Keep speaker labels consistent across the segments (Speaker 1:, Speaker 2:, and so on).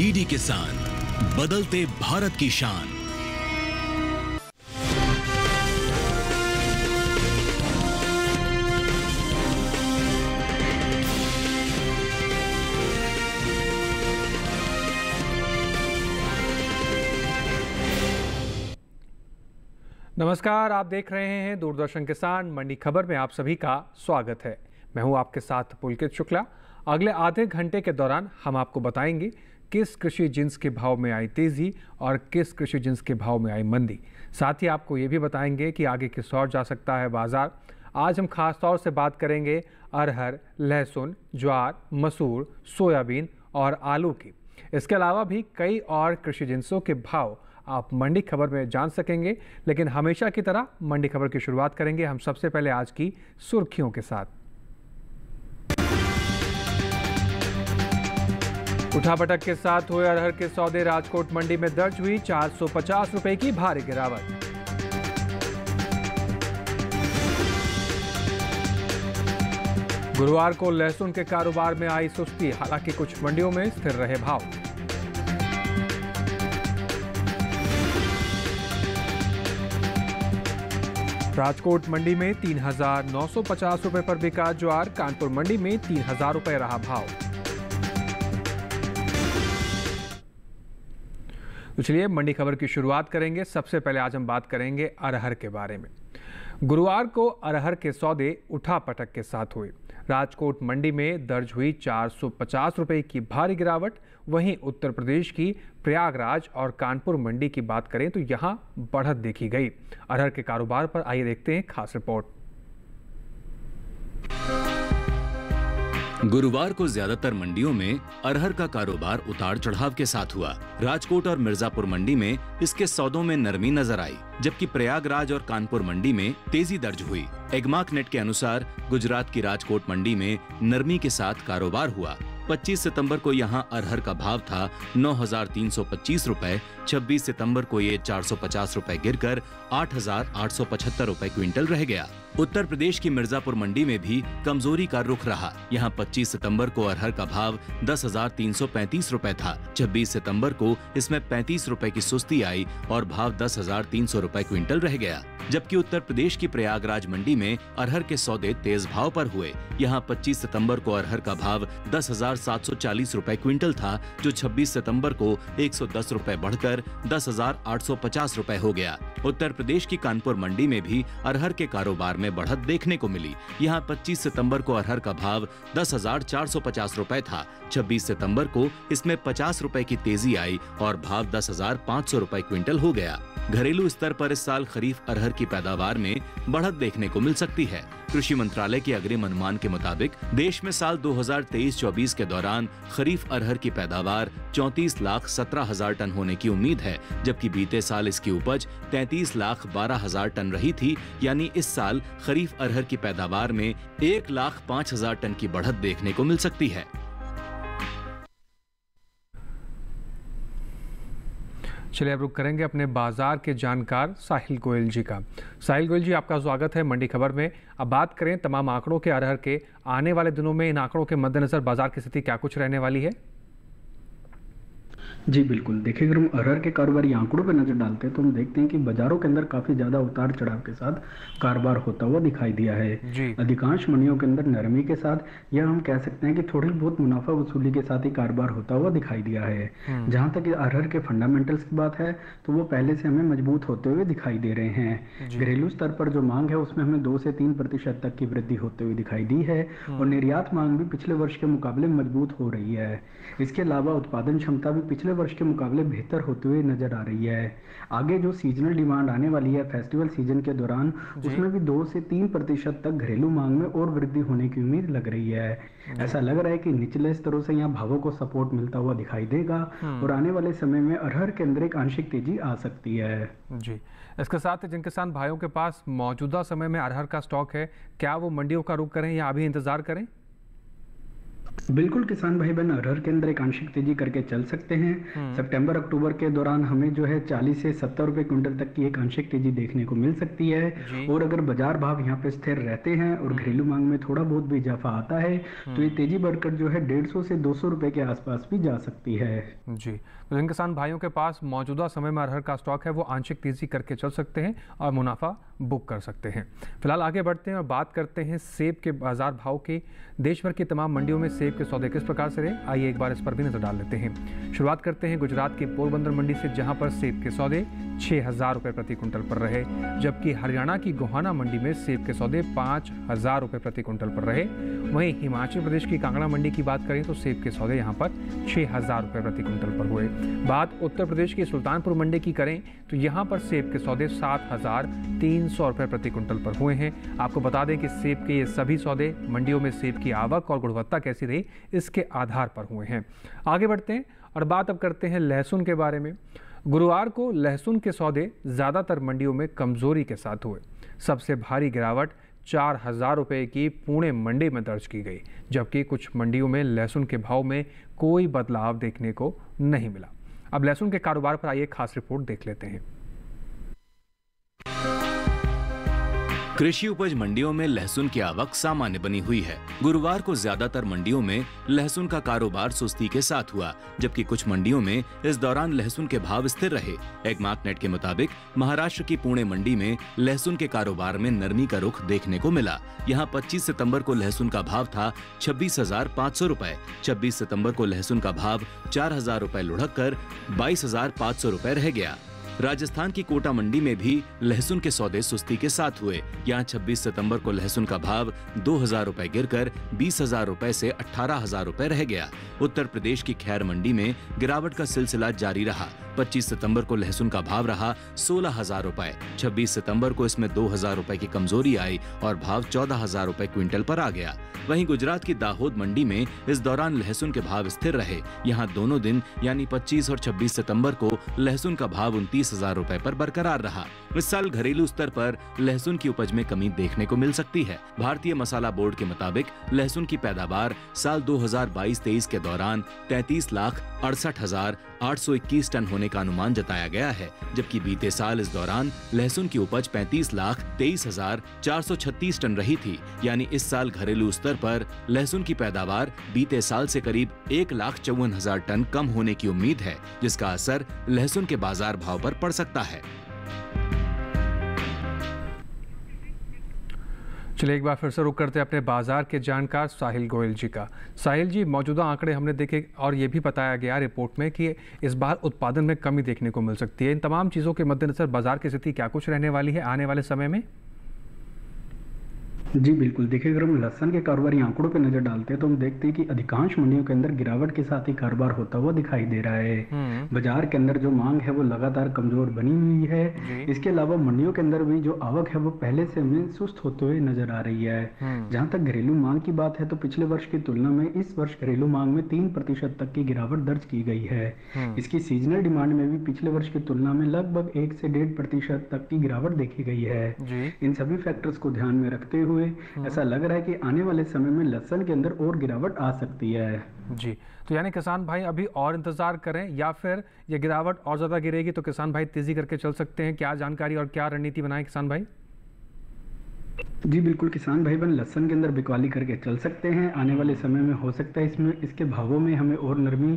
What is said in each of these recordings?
Speaker 1: DD किसान, बदलते भारत की शान।
Speaker 2: नमस्कार, आप देख रहे हैं दूरदर्शन किसान मंडी खबर में आप सभी का स्वागत है। मैं हूं आपके साथ पुलकित शुक्ला। अगले आधे घंटे के दौरान हम आपको बताएंगे किस कृषि जिन्स के भाव में आई तेजी और किस कृषि जिन्स के भाव में आई मंदी। साथ ही आपको ये भी बताएंगे कि आगे किस ओर जा सकता है बाजार। आज हम खास तौर से बात करेंगे अरहर, लहसुन, ज्वार, मसूर, सोयाबीन और आलू की। इसके अलावा भी कई और कृषि जिन्सों के भाव आप मंडी खबर में जान सकेंगे। लेकिन हमेशा की तरह मंडी खबर की शुरुआत करेंगे हम सबसे पहले आज की सुर्खियों के साथ। उठापटक के साथ हुए अरहर के सौदे, राजकोट मंडी में दर्ज हुई 450 रुपए की भारी गिरावट। गुरुवार को लहसुन के कारोबार में आई सुस्ती, हालांकि कुछ मंडियों में स्थिर रहे भाव। राजकोट मंडी में 3,950 रुपए पर बिका ज्वार, कानपुर मंडी में 3,000 रुपए रहा भाव। तो चलिए मंडी खबर की शुरुआत करेंगे। सबसे पहले आज हम बात करेंगे अरहर के बारे में। गुरुवार को अरहर के सौदे उठापटक के साथ हुए। राजकोट मंडी में दर्ज हुई 450 रुपए की भारी गिरावट। वहीं उत्तर प्रदेश की प्रयागराज और कानपुर मंडी की बात करें तो यहां बढ़त देखी गई। अरहर के कारोबार पर आइए देखते हैं खास रिपोर्ट।
Speaker 1: गुरुवार को ज्यादातर मंडियों में अरहर का कारोबार उतार चढ़ाव के साथ हुआ। राजकोट और मिर्जापुर मंडी में इसके सौदों में नरमी नजर आई, जबकि प्रयागराज और कानपुर मंडी में तेजी दर्ज हुई। एगमार्क नेट के अनुसार गुजरात की राजकोट मंडी में नरमी के साथ कारोबार हुआ। 25 सितंबर को यहां अरहर का भाव था 9,325 रुपए। 26 सितंबर को ये 450 रुपए गिरकर 8,875 रुपए क्विंटल रह गया। उत्तर प्रदेश की मिर्जापुर मंडी में भी कमजोरी का रुख रहा। यहां 25 सितंबर को अरहर का भाव 10,335 रुपए था। 26 सितंबर को इसमें 35 रुपए की सुस्ती आई और भाव 10,300 रुपए क्विंटल रह गया। जबकि उत्तर प्रदेश की प्रयागराज मंडी में अरहर के सौदे तेज भाव पर हुए। यहां 25 सितंबर को अरहर का भाव 10,740 रुपए क्विंटल था, जो 26 सितंबर को 110 रुपए बढ़कर 10,850 रुपए हो गया। उत्तर प्रदेश की कानपुर मंडी में भी अरहर के कारोबार में बढ़त देखने को मिली। यहां 25 सितंबर को अरहर का भाव 10,450 रुपए था। 26 सितंबर को इसमें 50 रुपए की तेजी आई और भाव 10,500 रुपए क्विंटल हो गया। घरेलू स्तर पर इस साल खरीफ अरहर की पैदावार में बढ़त देखने को मिल सकती है। कृषि मंत्रालय के अग्रिम अनुमान के मुताबिक देश में साल 2023-24 के दौरान खरीफ अरहर की पैदावार 34,17,000 टन होने की उम्मीद है, जबकि बीते साल इसकी उपज 33,12,000 टन रही थी। यानी इस साल खरीफ अरहर की पैदावार में 1,05,000 टन की बढ़त देखने को मिल सकती है।
Speaker 2: चलिए अब रुक करेंगे अपने बाजार के जानकार साहिल गोयल जी का। साहिल गोयल जी, आपका स्वागत है मंडी खबर में। अब बात करें तमाम आंकड़ों के अरहर के, आने वाले दिनों में इन आंकड़ों के मद्देनजर बाजार की स्थिति क्या कुछ रहने वाली है?
Speaker 3: जी बिल्कुल, देखिए अगर हम अरहर के कारोबारी आंकड़ों पर नजर डालते हैं तो हम देखते हैं कि बाजारों के अंदर काफी ज्यादा उतार चढ़ाव के साथ कारोबार होता हुआ दिखाई दिया है। अधिकांश मंडियों के अंदर नरमी के साथ या हम कह सकते हैं कि थोड़ी बहुत मुनाफा वसूली के साथ ही कारोबार होता हुआ दिखाई दिया है। जहां तक अरहर के फंडामेंटल्स की बात है तो वो पहले से हमें मजबूत होते हुए दिखाई दे रहे हैं। घरेलू स्तर पर जो मांग है उसमें हमें 2 से 3% तक की वृद्धि होते हुए दिखाई दी है और निर्यात मांग भी पिछले वर्ष के मुकाबले मजबूत हो रही है। इसके अलावा उत्पादन क्षमता भी पिछले वर्ष के मुकाबले बेहतर होते हुए नजर आ रही है। आगे जो सीजनल डिमांड आने वाली है फेस्टिवल सीजन के दौरान, उसमें भी 2 से 3% तक घरेलू मांग में और वृद्धि होने की उम्मीद लग रही है। ऐसा लग रहा है कि निचले स्तरों से यहाँ भावों को सपोर्ट मिलता हुआ दिखाई देगा और आने वाले समय में अरहर के अंदर एक आंशिक तेजी आ सकती है।
Speaker 2: जी, इसके साथ जिन किसान भाइयों के पास मौजूदा समय में अरहर का स्टॉक है, क्या वो मंडियों का रुख करें या अभी इंतजार करें?
Speaker 3: बिल्कुल किसान भाई बहन अरहर के अंदर एक आंशिक तेजी करके चल सकते हैं। सितंबर अक्टूबर के दौरान हमें जो है 40 से 70 रुपए क्विंटल तक की एक आंशिक तेजी देखने को मिल सकती है। और अगर बाजार भाव यहाँ पे स्थिर रहते हैं और घरेलू मांग में थोड़ा बहुत भी इजाफा आता है तो ये तेजी बढ़कर जो है 150 से 200 रुपए के आसपास भी जा सकती है।
Speaker 2: जी, तो जिन किसान भाइयों के पास मौजूदा समय में अरहर का स्टॉक है वो आंशिक तेजी करके चल सकते हैं और मुनाफा बुक कर सकते हैं। फिलहाल आगे बढ़ते हैं और बात करते हैं सेब के बाजार भाव की। देश भर की तमाम मंडियों में सेब के सौदे किस प्रकार से रहे, आइए एक बार इस पर भी नजर डाल लेते हैं। शुरुआत करते हैं गुजरात के पोरबंदर मंडी से, जहां पर सेब के सौदे 6,000 रुपये प्रति क्विंटल पर रहे, जबकि हरियाणा की गोहाना मंडी में सेब के सौदे 5,000 रुपये प्रति क्विंटल पर रहे। वहीं हिमाचल प्रदेश की कांगड़ा मंडी की बात करें तो सेब के सौदे यहाँ पर 6,000 रुपये प्रति क्विंटल पर हुए। बात उत्तर प्रदेश की सुल्तानपुर मंडी की करें तो यहाँ पर सेब के सौदे 7,300 रुपये प्रति क्विंटल पर हुए हैं। आपको बता दें कि सेब के ये सभी सौदे मंडियों में सेब की आवक और गुणवत्ता कैसी रही इसके आधार पर हुए हैं। आगे बढ़ते हैं और बात अब करते हैं लहसुन के बारे में। गुरुवार को लहसुन के सौदे ज़्यादातर मंडियों में कमजोरी के साथ हुए। सबसे भारी गिरावट 4,000 रुपये की पुणे मंडी में दर्ज की गई, जबकि कुछ मंडियों में लहसुन के भाव में कोई बदलाव देखने को नहीं मिला। अब लहसुन के कारोबार पर आइए खास रिपोर्ट देख लेते हैं।
Speaker 1: कृषि उपज मंडियों में लहसुन की आवक सामान्य बनी हुई है। गुरुवार को ज्यादातर मंडियों में लहसुन का कारोबार सुस्ती के साथ हुआ, जबकि कुछ मंडियों में इस दौरान लहसुन के भाव स्थिर रहे। एगमार्कनेट के मुताबिक महाराष्ट्र की पुणे मंडी में लहसुन के कारोबार में नरमी का रुख देखने को मिला। यहां 25 सितंबर को लहसुन का भाव था 26,500 रुपए। 26 सितंबर को लहसुन का भाव 4,000 रुपए लुढ़क कर 22,500 रुपए रह गया। राजस्थान की कोटा मंडी में भी लहसुन के सौदे सुस्ती के साथ हुए। यहाँ 26 सितंबर को लहसुन का भाव 2,000 रुपए गिरकर 20,000 रुपए से 18,000 रुपए रह गया। उत्तर प्रदेश की खैर मंडी में गिरावट का सिलसिला जारी रहा। 25 सितंबर को लहसुन का भाव रहा 16,000 रुपए। 26 सितंबर को इसमें 2,000 रुपए की कमजोरी आई और भाव 14,000 रुपए क्विंटल पर आ गया। वहीं गुजरात की दाहोद मंडी में इस दौरान लहसुन के भाव स्थिर रहे। यहाँ दोनों दिन यानी 25 और 26 सितंबर को लहसुन का भाव 29,000 रुपए पर बरकरार रहा। इस साल घरेलू स्तर पर लहसुन की उपज में कमी देखने को मिल सकती है। भारतीय मसाला बोर्ड के मुताबिक लहसुन की पैदावार साल 2022-23 के दौरान 33,68,821 टन होने का अनुमान जताया गया है, जबकि बीते साल इस दौरान लहसुन की उपज 35,23,436 टन रही थी। यानी इस साल घरेलू स्तर पर लहसुन की पैदावार बीते साल से करीब 1,54,000 टन कम होने की उम्मीद है, जिसका असर लहसुन के बाजार भाव पर पड़ सकता है।
Speaker 2: चलिए एक बार फिर से रुक करते हैं अपने बाजार के जानकार साहिल गोयल जी का। साहिल जी, मौजूदा आंकड़े हमने देखे और ये भी बताया गया रिपोर्ट में कि इस बार उत्पादन में कमी देखने को मिल सकती है। इन तमाम चीज़ों के मद्देनजर बाजार की स्थिति क्या कुछ रहने वाली है आने वाले समय में?
Speaker 3: जी बिल्कुल, देखिए अगर हम लहसुन के कारोबारी आंकड़ों पे नजर डालते हैं तो हम देखते हैं कि अधिकांश मंडियों के अंदर गिरावट के साथ ही कारोबार होता हुआ दिखाई दे रहा है। बाजार के अंदर जो मांग है वो लगातार कमजोर बनी हुई है। इसके अलावा मंडियों के अंदर भी जो आवक है वो पहले से हमें सुस्त होते हुए नजर आ रही है। जहां तक घरेलू मांग की बात है तो पिछले वर्ष की तुलना में इस वर्ष घरेलू मांग में 3% तक की गिरावट दर्ज की गई है। इसकी सीजनल डिमांड में भी पिछले वर्ष की तुलना में लगभग 1 से 1.5% तक की गिरावट देखी गई है। इन सभी फैक्टर्स को ध्यान में रखते हुए ऐसा लग रहा है कि आने वाले समय में लहसुन के अंदर और गिरावट आ सकती है।
Speaker 2: जी, तो यानी किसान भाई अभी और इंतजार करें या फिर ये गिरावट और ज्यादा गिरेगी तो किसान भाई तेजी करके चल सकते हैं? क्या जानकारी और क्या रणनीति बनाए किसान भाई?
Speaker 3: जी बिल्कुल, किसान भाई बहन लहसुन के अंदर बिकवाली करके चल सकते हैं। आने वाले समय में हो सकता है इसमें इसके भावों में हमें और नरमी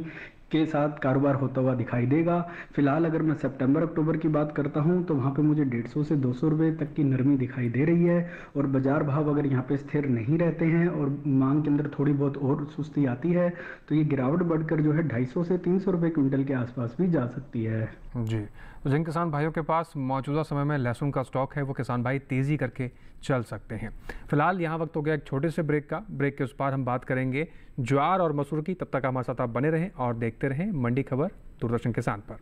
Speaker 3: के साथ कारोबार होता हुआ दिखाई देगा। फिलहाल अगर मैं सितंबर अक्टूबर की बात करता हूं तो वहां पे मुझे 150 से 200 रुपए तक की नरमी दिखाई दे रही है और बाजार भाव अगर यहां पे स्थिर नहीं रहते हैं और मांग के अंदर थोड़ी बहुत और सुस्ती आती है तो ये गिरावट बढ़कर जो है 250 से 300 रुपए क्विंटल के आसपास भी जा सकती है।
Speaker 2: जी, तो जिन किसान भाइयों के पास मौजूदा समय में लहसुन का स्टॉक है वो किसान भाई तेजी करके चल सकते हैं। फिलहाल यहाँ वक्त हो गया एक छोटे से ब्रेक का। ब्रेक के उस पार हम बात करेंगे ज्वार और मसूर की। तब तक हमारे साथ आप बने रहें और देखते रहें मंडी खबर दूरदर्शन किसान पर।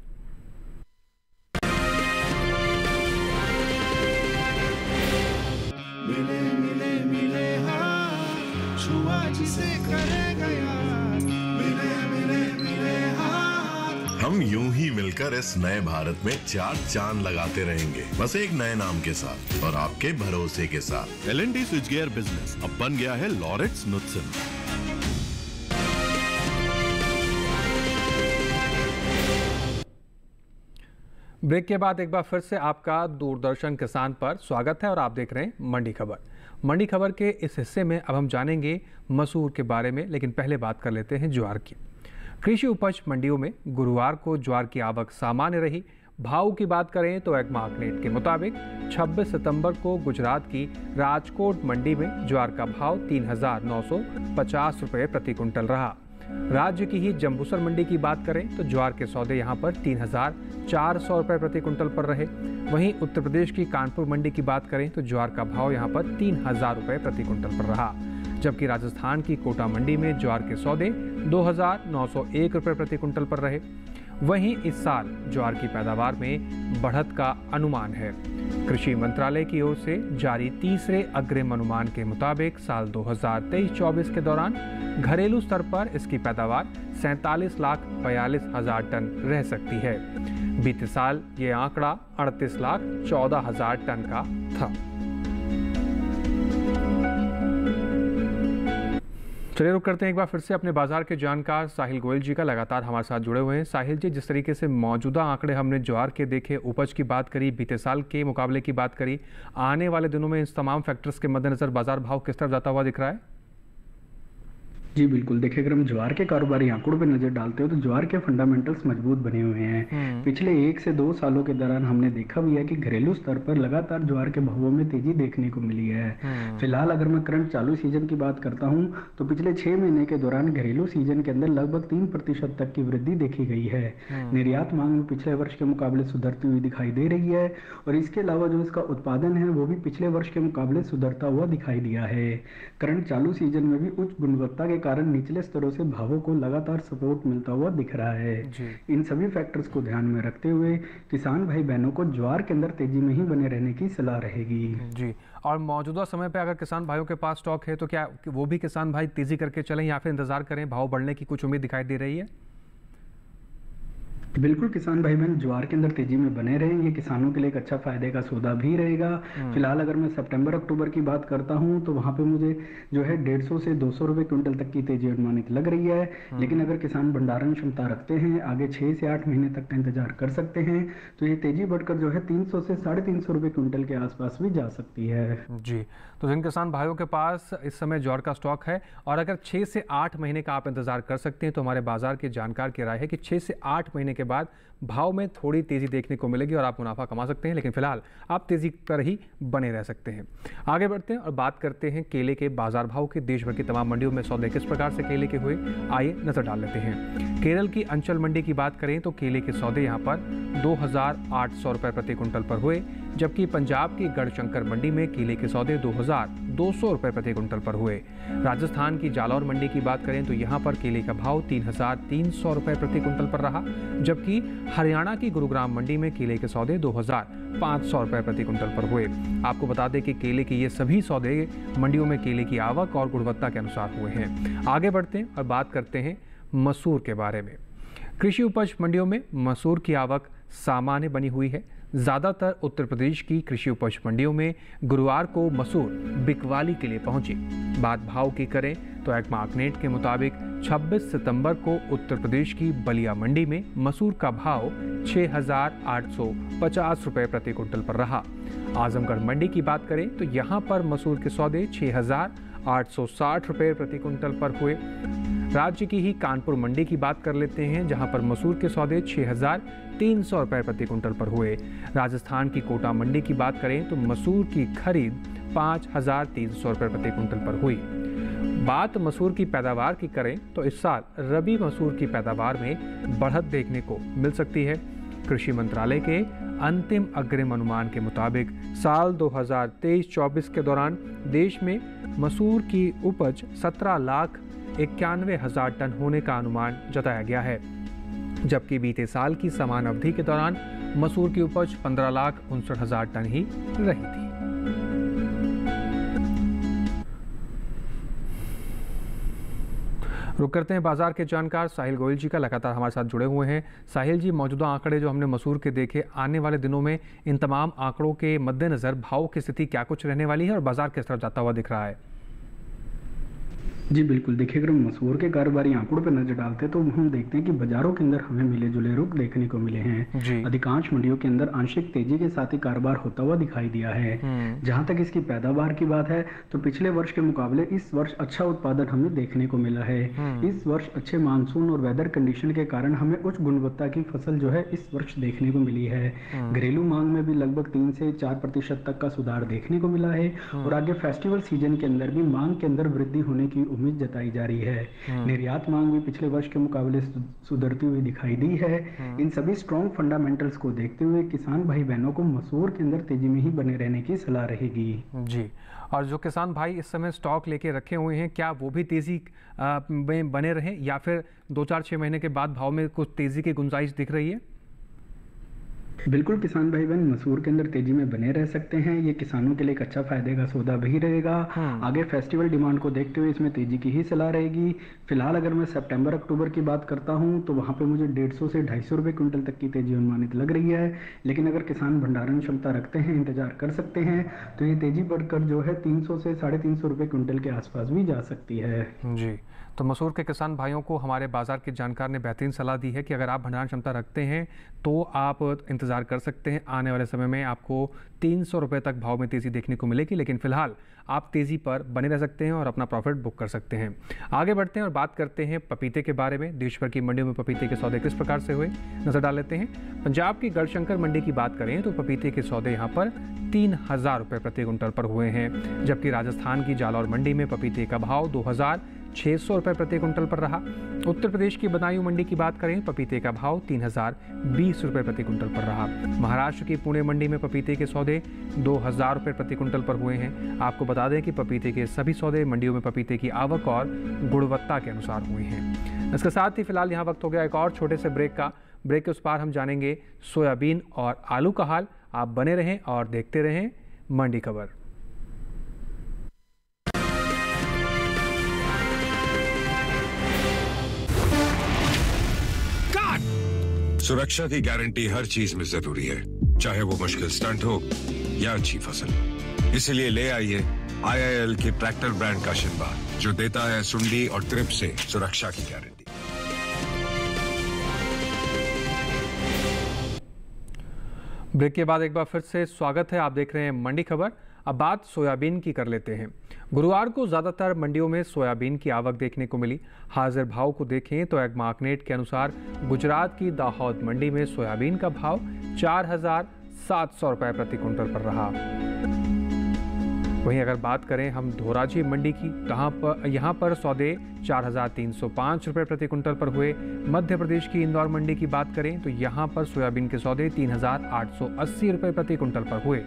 Speaker 4: मिले मिले मिले हाँ, छुआ जिसे करेगा यार। मिले मिले मिले हाँ,
Speaker 5: हम यूं ही मिलकर इस नए भारत में 4 चांद लगाते रहेंगे, बस एक नए नाम के साथ और आपके भरोसे के साथ।
Speaker 6: L&T स्विच गियर बिजनेस अब बन गया है लॉरेट्स नुत्सन।
Speaker 2: ब्रेक के बाद एक बार फिर से आपका दूरदर्शन किसान पर स्वागत है और आप देख रहे हैं मंडी खबर। मंडी खबर के इस हिस्से में अब हम जानेंगे मसूर के बारे में, लेकिन पहले बात कर लेते हैं ज्वार की। कृषि उपज मंडियों में गुरुवार को ज्वार की आवक सामान्य रही। भाव की बात करें तो एक मार्केट के मुताबिक 26 सितंबर को गुजरात की राजकोट मंडी में ज्वार का भाव 3,950 रुपये प्रति कुंटल रहा। राज्य की ही जम्बूसर मंडी की बात करें तो ज्वार के सौदे यहां पर 3,400 रुपये प्रति कुंटल पर रहे। वहीं उत्तर प्रदेश की कानपुर मंडी की बात करें तो ज्वार का भाव यहां पर 3,000 रुपये प्रति कुंटल पर रहा। जबकि राजस्थान की कोटा मंडी में ज्वार के सौदे 2,901 रुपये प्रति कुंटल पर रहे। वहीं इस साल ज्वार की पैदावार में बढ़त का अनुमान है। कृषि मंत्रालय की ओर से जारी तीसरे अग्रिम अनुमान के मुताबिक साल 2023-24 के दौरान घरेलू स्तर पर इसकी पैदावार 47,42,000 टन रह सकती है। बीते साल ये आंकड़ा 38,14,000 टन का था। चलिए रुक करते हैं एक बार फिर से अपने बाजार के जानकार साहिल गोयल जी का, लगातार हमारे साथ जुड़े हुए हैं। साहिल जी, जिस तरीके से मौजूदा आंकड़े हमने ज्वार के देखे, उपज की बात करी, बीते साल के मुकाबले की बात करी, आने वाले दिनों में इस तमाम फैक्टर्स के मद्देनजर बाजार भाव किस तरफ जाता हुआ दिख रहा है?
Speaker 3: जी बिल्कुल, देखिए अगर हम ज्वार के कारोबारी आंकड़ों पर नजर डालते हो तो ज्वार के फंडामेंटल्स मजबूत बने हुए हैं। पिछले 1 से 2 सालों के दौरान हमने देखा भी है कि घरेलू स्तर पर लगातार ज्वार के भावों में तेजी देखने को मिली है। फिलहाल अगर मैं करंट चालू सीजन की बात करता हूं तो पिछले 6 महीने के दौरान घरेलू सीजन के अंदर लगभग 3% तक की वृद्धि देखी गई है। निर्यात मांग में पिछले वर्ष के मुकाबले सुधरती हुई दिखाई दे रही है और इसके अलावा जो इसका उत्पादन है वो भी पिछले वर्ष के मुकाबले सुधरता हुआ दिखाई दिया है। करंट चालू सीजन में भी उच्च गुणवत्ता के कारण निचले स्तरों से भावों को लगातार सपोर्ट मिलता हुआ दिख रहा है। इन सभी फैक्टर्स को ध्यान में रखते हुए किसान भाई बहनों को ज्वार के अंदर तेजी में ही बने रहने की सलाह रहेगी।
Speaker 2: जी, और मौजूदा समय पे अगर किसान भाइयों के पास स्टॉक है तो क्या वो भी किसान भाई तेजी करके चलें या फिर इंतजार करें? भाव बढ़ने की कुछ उम्मीद दिखाई दे रही है?
Speaker 3: बिल्कुल, किसान भाई बहन ज्वार के अंदर तेजी में बने रहें, ये किसानों के लिए एक अच्छा फायदे का सौदा भी रहेगा। फिलहाल अगर मैं सितंबर अक्टूबर की बात करता हूं तो वहां पे मुझे जो है 150 से 200 रुपए क्विंटल तक की तेजी अनुमानित लग रही है। लेकिन अगर किसान भंडारण क्षमता रखते हैं, आगे 6 से 8 महीने तक का इंतजार कर सकते हैं तो ये तेजी बढ़कर जो है 300 से 350 रुपए क्विंटल के आसपास भी जा सकती है।
Speaker 2: जी, तो जिन किसान भाइयों के पास इस समय ज्वार का स्टॉक है और अगर 6 से 8 महीने का आप इंतजार कर सकते हैं तो हमारे बाजार के जानकार की राय है कि 6 से 8 महीने के बाद भाव में थोड़ी तेजी देखने को मिलेगी और आप मुनाफा कमा सकते हैं। लेकिन फिलहाल आप तेजी पर ही बने रह सकते हैं। आगे बढ़ते हैं और बात करते हैं केले के बाजार भाव के। देश भर की तमाम मंडियों में सौदे किस प्रकार से केले के हुए, आइए नजर डाल लेते हैं। केरल की अंचल मंडी की बात करें तो केले के सौदे यहाँ पर 2,800 रुपये प्रति कुंटल पर हुए। जबकि पंजाब की गढ़शंकर मंडी में केले के सौदे 2,200 रुपये प्रति कुंटल पर हुए। राजस्थान की जालौर मंडी की बात करें तो यहाँ पर केले का भाव 3,300 रुपये प्रति कुंटल पर रहा। जबकि हरियाणा की गुरुग्राम मंडी में केले के सौदे 2,500 रुपये प्रति कुंटल पर हुए। आपको बता दें कि केले के ये सभी सौदे मंडियों में केले की आवक और गुणवत्ता के अनुसार हुए हैं। आगे बढ़ते हैं और बात करते हैं मसूर के बारे में। कृषि उपज मंडियों में मसूर की आवक सामान्य बनी हुई है। ज़्यादातर उत्तर प्रदेश की कृषि उपज मंडियों में गुरुवार को मसूर बिकवाली के लिए पहुंची। बात भाव की करें तो एक मार्कनेट के मुताबिक 26 सितंबर को उत्तर प्रदेश की बलिया मंडी में मसूर का भाव 6,850 रुपये प्रति कुंटल पर रहा। आजमगढ़ मंडी की बात करें तो यहाँ पर मसूर के सौदे 6,860 रुपये प्रति कुंटल पर हुए। राज्य की ही कानपुर मंडी की बात कर लेते हैं, जहां पर मसूर के सौदे 6,300 रुपये प्रति कुंटल पर हुए। राजस्थान की कोटा मंडी की बात करें तो मसूर की खरीद 5,300 रुपये प्रति कुंटल पर हुई। बात मसूर की पैदावार की करें तो इस साल रबी मसूर की पैदावार में बढ़त देखने को मिल सकती है। कृषि मंत्रालय के अंतिम अग्रिम अनुमान के मुताबिक साल 2023-24 के दौरान देश में मसूर की उपज 17,91,000 टन होने का अनुमान जताया गया है। जबकि बीते साल की समान अवधि के दौरान मसूर की उपज 15,59,000 टन ही रही थी। रुक करते हैं बाजार के जानकार साहिल गोयल जी का, लगातार हमारे साथ जुड़े हुए हैं। साहिल जी, मौजूदा आंकड़े जो हमने मसूर के देखे, आने वाले दिनों में इन तमाम आंकड़ों के मद्देनजर भाव की स्थिति क्या कुछ रहने वाली है और बाजार किस तरफ जाता हुआ दिख रहा है?
Speaker 3: जी बिल्कुल, देखिए अगर हम मसूर के कारोबारी आंकड़ों पर नज़र डालते हैं तो हम देखते हैं कि बाजारों के अंदर हमें मिले जुले रुख देखने को मिले हैं। अधिकांश मंडियों के अंदर आंशिक तेजी के साथ ही कारोबार होता हुआ दिखाई दिया है। जहां तक इसकी पैदावार की बात है तो पिछले वर्ष के मुकाबले इस वर्ष अच्छा उत्पादन हमें देखने को मिला है। इस वर्ष अच्छे मानसून और वेदर कंडीशन के कारण हमें उच्च गुणवत्ता की फसल जो है इस वर्ष देखने को मिली है। घरेलू मांग में भी लगभग 3 से 4% तक का सुधार देखने को मिला है और आगे फेस्टिवल सीजन के अंदर भी मांग के अंदर वृद्धि होने की उम्मीद जताई जा रही है। निर्यात मांग भी पिछले वर्ष के मुकाबले सुधरती हुई दिखाई दी है। इन सभी स्ट्रॉन्ग फंडामेंटल्स को देखते हुए किसान भाई बहनों को मसूर के अंदर तेजी में ही बने रहने की सलाह रहेगी।
Speaker 2: जी, और जो किसान भाई इस समय स्टॉक लेके रखे हुए हैं, क्या वो भी तेजी में बने रहें या फिर 2-4-6 महीने के बाद भाव में कुछ तेजी की गुंजाइश दिख रही है?
Speaker 3: बिल्कुल किसान भाई बहन मसूर के अंदर तेजी में बने रह सकते हैं। ये किसानों के लिए एक अच्छा फायदे का सौदा भी रहेगा। आगे फेस्टिवल डिमांड को देखते हुए इसमें तेजी की ही सलाह रहेगी। फिलहाल अगर मैं सितंबर अक्टूबर की बात करता हूं तो वहां पे मुझे 150 से 250 रुपए क्विंटल तक की तेजी अनुमानित लग रही है। लेकिन अगर किसान भंडारण क्षमता रखते हैं, इंतजार कर सकते हैं तो ये तेजी बढ़कर जो है 300 से 350 रुपए क्विंटल के आसपास भी जा सकती है।
Speaker 2: जी, तो मसूर के किसान भाइयों को हमारे बाजार के जानकार ने बेहतरीन सलाह दी है कि अगर आप भंडारण क्षमता रखते हैं तो आप इंतज़ार कर सकते हैं। आने वाले समय में आपको 300 रुपये तक भाव में तेज़ी देखने को मिलेगी, लेकिन फिलहाल आप तेज़ी पर बने रह सकते हैं और अपना प्रॉफिट बुक कर सकते हैं। आगे बढ़ते हैं और बात करते हैं पपीते के बारे में। देश भर की मंडियों में पपीते के सौदे किस प्रकार से हुए, नजर डाल लेते हैं। पंजाब की गढ़शंकर मंडी की बात करें तो पपीते के सौदे यहाँ पर 3000 रुपये प्रति कुंटल पर हुए हैं, जबकि राजस्थान की जालौर मंडी में पपीते का भाव 2600 रुपये प्रति कुंटल पर रहा। उत्तर प्रदेश की बदायूं मंडी की बात करें, पपीते का भाव 3020 रुपये प्रति कुंटल पर रहा। महाराष्ट्र की पुणे मंडी में पपीते के सौदे 2000 रुपये प्रति कुंटल पर हुए हैं। आपको बता दें कि पपीते के सभी सौदे मंडियों में पपीते की आवक और गुणवत्ता के अनुसार हुए हैं। इसके साथ ही फिलहाल यहाँ वक्त हो गया एक और छोटे से ब्रेक का। ब्रेक के उस पार हम जानेंगे सोयाबीन और आलू का हाल। आप बने रहें और देखते रहें मंडी खबर।
Speaker 6: सुरक्षा की गारंटी हर चीज में जरूरी है, चाहे वो मुश्किल स्टंट हो या अच्छी फसल। इसलिए ले आइए IIL के ट्रैक्टर ब्रांड का शिनबा, जो देता है सुंडी और ट्रिप से सुरक्षा की गारंटी।
Speaker 2: ब्रेक के बाद एक बार फिर से स्वागत है। आप देख रहे हैं मंडी खबर। अब बात सोयाबीन की कर लेते हैं। गुरुवार को ज़्यादातर मंडियों में सोयाबीन की आवक देखने को मिली। हाजिर भाव को देखें तो एग मार्केट के अनुसार गुजरात की दाहोद मंडी में सोयाबीन का भाव 4700 रुपये प्रति कुंटल पर रहा। वहीं अगर बात करें हम धोराजी मंडी की, यहाँ पर सौदे 4305 रुपये प्रति कुंटल पर हुए। मध्य प्रदेश की इंदौर मंडी की बात करें तो यहाँ पर सोयाबीन के सौदे 3880 रुपये प्रति कुंटल पर हुए,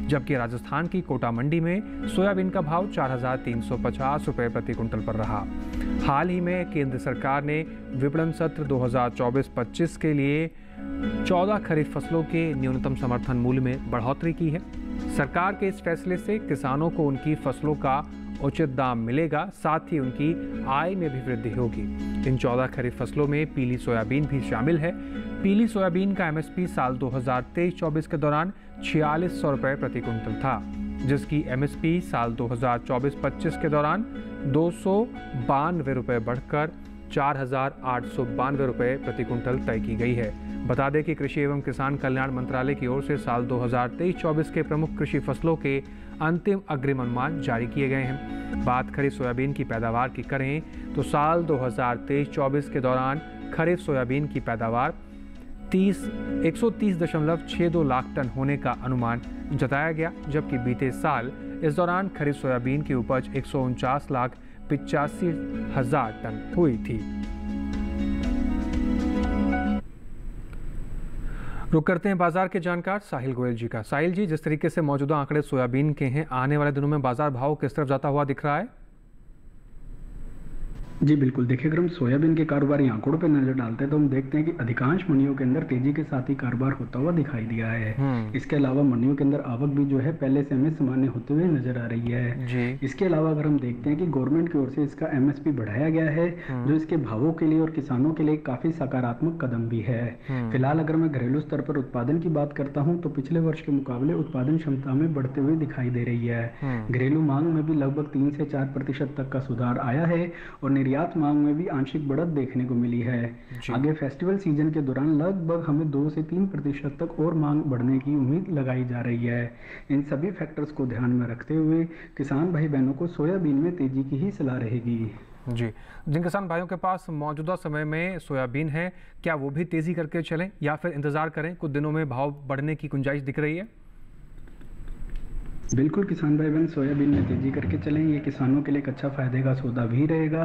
Speaker 2: जबकि राजस्थान की कोटा मंडी में सोयाबीन का भाव 4350 रुपये प्रति कुंटल पर रहा। हाल ही में केंद्र सरकार ने विपणन सत्र 2024-25 के लिए 14 खरीफ फसलों के न्यूनतम समर्थन मूल्य में बढ़ोतरी की है। सरकार के इस फैसले से किसानों को उनकी फसलों का उचित दाम मिलेगा, साथ ही उनकी आय में भी वृद्धि होगी। इन 14 खरीफ फसलों में पीली सोयाबीन भी शामिल है। पीली सोयाबीन का MSP साल 2023-24 के दौरान 4600 रुपये प्रति कुंटल था, जिसकी MSP साल 2024-25 के दौरान 292 रुपये बढ़कर 4892 रुपये प्रति कुंटल तय की गई है। बता दें कि कृषि एवं किसान कल्याण मंत्रालय की ओर से साल 2023-24 के प्रमुख कृषि फसलों के अंतिम अग्रिम अनुमान जारी किए गए हैं। बात खरीफ सोयाबीन की पैदावार की करें तो साल 2023-24 के दौरान खरीफ सोयाबीन की पैदावार 130.62 लाख टन होने का अनुमान जताया गया, जबकि बीते साल इस दौरान खरीफ सोयाबीन की उपज 149,85,000 टन हुई थी। रुक करते हैं बाजार के जानकार साहिल गोयल जी का। साहिल जी, जिस तरीके से मौजूदा आंकड़े सोयाबीन के हैं, आने वाले दिनों में बाजार भाव किस तरफ जाता हुआ दिख रहा है?
Speaker 3: जी बिल्कुल, देखिए अगर हम सोयाबीन के कारोबारी आंकड़ों पे नज़र डालते हैं तो हम देखते हैं कि अधिकांश मंडियों के अंदर तेजी के साथ ही कारोबार होता हुआ दिखाई दिया है। इसके अलावा मंडियों के अंदर आवक भी जो है पहले से हमें सामान्य होते हुए नजर आ रही है।
Speaker 2: जी।
Speaker 3: इसके अलावा अगर हम देखते हैं कि गवर्नमेंट की ओर से इसका MSP बढ़ाया गया है, जो इसके भावों के लिए और किसानों के लिए काफ़ी सकारात्मक कदम भी है। फिलहाल अगर मैं घरेलू स्तर पर उत्पादन की बात करता हूँ तो पिछले वर्ष के मुकाबले उत्पादन क्षमता में बढ़ते हुए दिखाई दे रही है। घरेलू मांग में भी लगभग 3 से 4% तक का सुधार आया है और निर्यात मांग में भी आंशिक बढ़त देखने को मिली है। आगे फेस्टिवल सीजन के दौरान लगभग हमें 2 से 3% तक और मांग बढ़ने की उम्मीद लगाई जा रही है। इन सभी फैक्टर्स को ध्यान में रखते हुए किसान भाई बहनों को सोयाबीन में तेजी की ही सलाह रहेगी।
Speaker 2: जी, जिन किसान भाइयों के पास मौजूदा समय में सोयाबीन है, क्या वो भी तेजी करके चलें या फिर इंतजार करें? कुछ दिनों में भाव बढ़ने की गुंजाइश दिख रही है।
Speaker 3: बिल्कुल किसान भाई बहन सोयाबीन में तेजी करके चलें, ये किसानों के लिए एक अच्छा फायदे का सौदा भी रहेगा।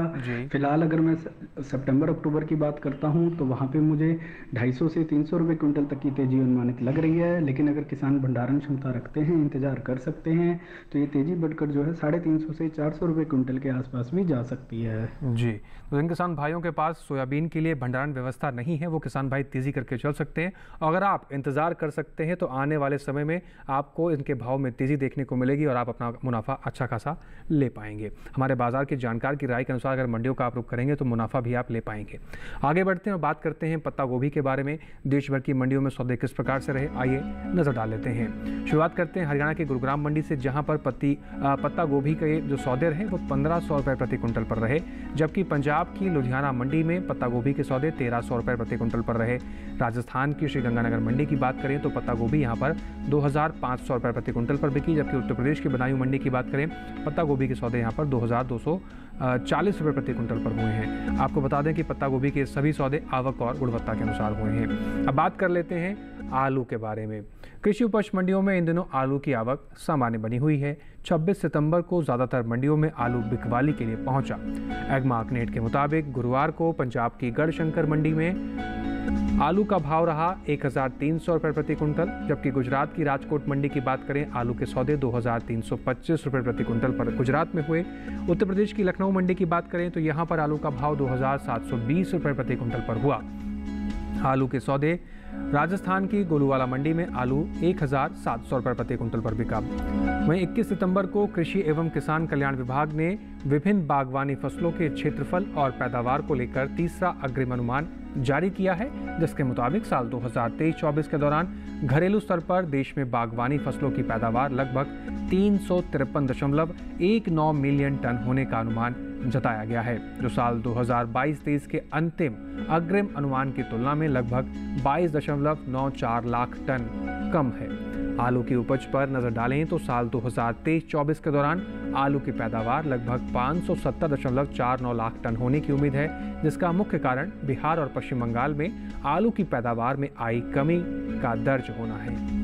Speaker 3: फिलहाल अगर मैं सितंबर अक्टूबर की बात करता हूं तो वहां पे मुझे 250 से 300 रुपये क्विंटल तक की तेजी अनुमानित लग रही है, लेकिन अगर किसान भंडारण क्षमता रखते हैं, इंतजार कर सकते हैं तो ये तेजी बढ़कर जो है 350 से 400 रुपये क्विंटल के आसपास भी जा सकती है।
Speaker 2: जी, तो जिन किसान भाइयों के पास सोयाबीन के लिए भंडारण व्यवस्था नहीं है वो किसान भाई तेजी करके चल सकते हैं। अगर आप इंतजार कर सकते हैं तो आने वाले समय में आपको इनके भाव में तेजी देखने को मिलेगी और आप अपना मुनाफा अच्छा खासा ले पाएंगे। हमारे बाजार की जानकार की राय के अनुसार अगर मंडियों का आप रुख करेंगे तो मुनाफा भी आप ले पाएंगे। आगे बढ़ते हैं और बात करते हैं पत्ता गोभी के बारे में। देश भर की मंडियों में सौदे किस प्रकार से रहे, आइए नजर डाल लेते हैं। शुरुआत करते हैं हरियाणा के गुरुग्राम मंडी से, जहां पर पत्ता गोभी के जो सौदे रहे वो 1500 रुपये प्रति क्विंटल पर रहे, जबकि पंजाब की लुधियाना मंडी में पत्ता गोभी के सौदे 1300 रुपये प्रति क्विंटल पर रहे। राजस्थान की श्रीगंगानगर मंडी की बात करें तो पत्ता गोभी यहाँ पर 2500 रुपये प्रति क्विंटल पर बिकी, जबकि उत्तर प्रदेश की बदायूं मंडी की बात करें पत्ता गोभी के सौदे यहाँ पर 2240 रुपये प्रति क्विंटल पर हुए हैं। आपको बता दें कि पत्ता गोभी के सभी सौदे आवक और गुणवत्ता के अनुसार हुए हैं। अब बात कर लेते हैं आलू के बारे में। कृषि उपज मंडियों में इन दिनों आलू की आवक सामान्य बनी हुई है। 26 सितंबर को ज़्यादातर मंडियों में आलू बिकवाली के लिए पहुंचा। एग्मा आकनेट के मुताबिक गुरुवार को पंजाब की गढ़शंकर मंडी में आलू का भाव रहा 1300 रुपये प्रति क्विंटल, जबकि गुजरात की राजकोट मंडी की बात करें आलू के सौदे 2325 रुपये प्रति क्विंटल पर गुजरात में हुए। उत्तर प्रदेश की लखनऊ मंडी की बात करें तो यहाँ पर आलू का भाव 2720 रुपये प्रति क्विंटल पर हुआ। आलू के सौदे राजस्थान की गोलूवाला मंडी में आलू 1700 रुपये प्रति क्विंटल पर बिका। वहीं 21 सितंबर को कृषि एवं किसान कल्याण विभाग ने विभिन्न बागवानी फसलों के क्षेत्रफल और पैदावार को लेकर तीसरा अग्रिम अनुमान जारी किया है, जिसके मुताबिक साल 2023-24 के दौरान घरेलू स्तर पर देश में बागवानी फसलों की पैदावार लगभग 353.19 मिलियन टन होने का अनुमान जताया गया है, जो साल 2022-23 के अंतिम अग्रिम अनुमान की तुलना में लगभग 22.94 लाख टन कम है। आलू की उपज पर नजर डालें तो साल 2023-24 के दौरान आलू की पैदावार लगभग 570.49 लाख टन होने की उम्मीद है, जिसका मुख्य कारण बिहार और पश्चिम बंगाल में आलू की पैदावार में आई कमी का दर्ज होना है।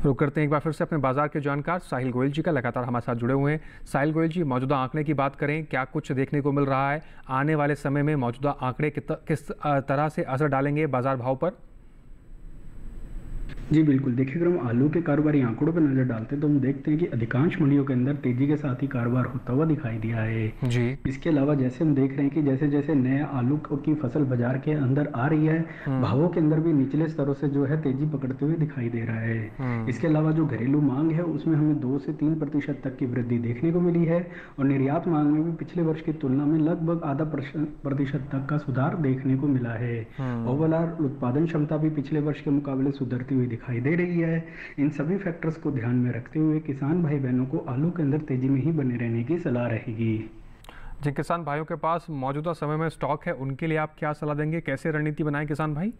Speaker 2: रुक करते हैं एक बार फिर से अपने बाजार के जानकार साहिल गोयल जी का, लगातार हमारे साथ जुड़े हुए हैं। साहिल गोयल जी, मौजूदा आंकड़े की बात करें, क्या कुछ देखने को मिल रहा है? आने वाले समय में मौजूदा आंकड़े किस तरह से असर डालेंगे बाजार भाव पर?
Speaker 3: जी बिल्कुल, देखिए अगर हम आलू के कारोबारी आंकड़ों पर नजर डालते हैं तो हम देखते हैं कि अधिकांश मंडियों के अंदर तेजी के साथ ही कारोबार होता हुआ दिखाई दिया है।
Speaker 2: जी।
Speaker 3: इसके अलावा जैसे हम देख रहे हैं कि जैसे जैसे नए आलू की फसल बाजार के अंदर आ रही है, भावों के अंदर भी निचले स्तरों से जो है तेजी पकड़ते हुए दिखाई दे रहा है। इसके अलावा जो घरेलू मांग है उसमें हमें 2 से 3% तक की वृद्धि देखने को मिली है और निर्यात मांग में भी पिछले वर्ष की तुलना में लगभग आधा % तक का सुधार देखने को मिला है। ओवरऑल उत्पादन क्षमता भी पिछले वर्ष के मुकाबले सुधरती हुई दिखाई दे रही है। इन सभी फैक्टर्स को ध्यान में रखते हुए किसान भाई बहनों को आलू के अंदर तेजी में ही बने रहने की सलाह रहेगी।
Speaker 2: जिन किसान भाइयों के पास मौजूदा समय में स्टॉक है उनके लिए आप क्या सलाह देंगे? कैसे रणनीति बनाएं किसान भाई?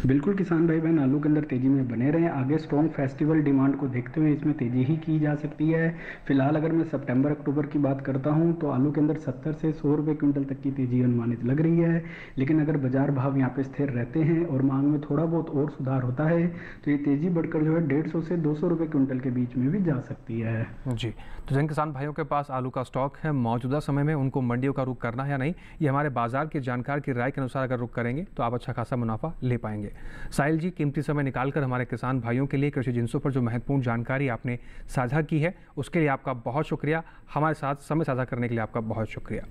Speaker 3: बिल्कुल किसान भाई बहन आलू के अंदर तेजी में बने रहें। आगे स्ट्रॉन्ग फेस्टिवल डिमांड को देखते हुए इसमें तेजी ही की जा सकती है। फिलहाल अगर मैं सितंबर अक्टूबर की बात करता हूं तो आलू के अंदर 70 से 100 रुपये क्विंटल तक की तेजी अनुमानित लग रही है, लेकिन अगर बाजार भाव यहाँ पे स्थिर रहते हैं और मांग में थोड़ा बहुत और सुधार होता है तो ये तेजी बढ़कर जो है 150 से 200 रुपये क्विंटल के बीच में भी जा सकती है।
Speaker 2: जी, तो जिन किसान भाइयों के पास आलू का स्टॉक है, मौजूदा समय में उनको मंडियों का रुख करना है या नहीं, ये हमारे बाजार के जानकार की राय के अनुसार अगर रुख करेंगे तो आप अच्छा खासा मुनाफा ले पाएंगे। साहिल जी, कीमती समय निकालकर हमारे किसान भाइयों के लिए कृषि जिंसों पर जो महत्वपूर्ण जानकारी आपने साझा की है उसके लिए आपका बहुत शुक्रिया। हमारे साथ समय साझा करने के लिए आपका बहुत शुक्रिया।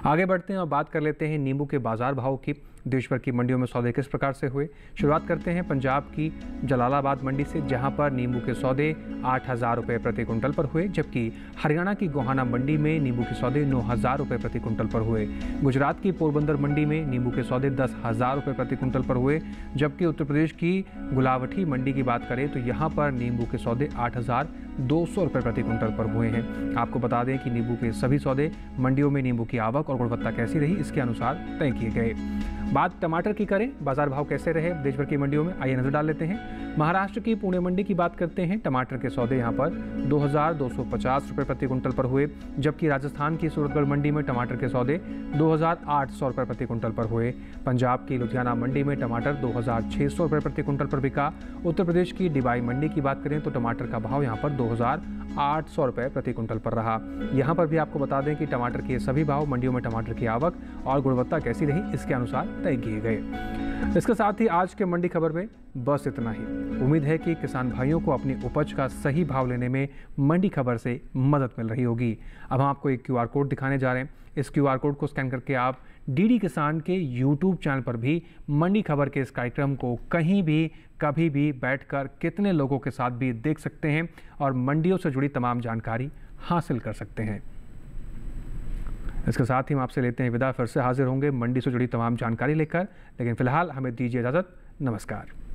Speaker 2: आगे बढ़ते हैं और बात कर लेते हैं नींबू के बाजार भाव की। देश भर की मंडियों में सौदे किस प्रकार से हुए। शुरुआत करते हैं पंजाब की जलालाबाद मंडी से, जहां पर नींबू के सौदे 8,000 रुपये प्रति कुंटल पर हुए, जबकि हरियाणा की गोहाना मंडी में नींबू के सौदे 9,000 रुपये प्रति कुंटल पर हुए। गुजरात की पोरबंदर मंडी में नींबू के सौदे 10,000 रुपये प्रति कुंटल पर हुए, जबकि उत्तर प्रदेश की गुलावटी मंडी की बात करें तो यहाँ पर नींबू के सौदे 8,200 रुपये प्रति कुंटल पर हुए हैं। आपको बता दें कि नींबू के सभी सौदे मंडियों में नींबू की आवक और गुणवत्ता कैसी रही इसके अनुसार तय किए गए। बात टमाटर की करें, बाजार भाव कैसे रहे देश भर की मंडियों में, आइए नजर डाल लेते हैं। महाराष्ट्र की पुणे मंडी की बात करते हैं। टमाटर के सौदे यहाँ पर 2,250 रुपये प्रति कुंटल पर हुए, जबकि राजस्थान की सूरतगढ़ मंडी में टमाटर के सौदे 2,800 रुपये प्रति कुंटल पर हुए। पंजाब की लुधियाना मंडी में टमाटर 2,600 रुपये प्रति कुंटल पर बिका। उत्तर प्रदेश की डिबाई मंडी की बात करें तो टमाटर का भाव यहाँ पर 2,800 रुपये प्रति कुंटल पर रहा। यहाँ पर भी आपको बता दें कि टमाटर के सभी भाव मंडियों में टमाटर की आवक और गुणवत्ता कैसी रही इसके अनुसार तय किए गए। इसके साथ ही आज के मंडी खबर में बस इतना ही। उम्मीद है कि किसान भाइयों को अपनी उपज का सही भाव लेने में मंडी खबर से मदद मिल रही होगी। अब हम आपको एक QR कोड दिखाने जा रहे हैं। इस QR कोड को स्कैन करके आप DD किसान के YouTube चैनल पर भी मंडी खबर के इस कार्यक्रम को कहीं भी कभी भी बैठकर कितने लोगों के साथ भी देख सकते हैं और मंडियों से जुड़ी तमाम जानकारी हासिल कर सकते हैं। इसके साथ ही हम आपसे लेते हैं विदा, फिर से हाजिर होंगे मंडी से जुड़ी तमाम जानकारी लेकर, लेकिन फिलहाल हमें दीजिए इजाज़त। नमस्कार।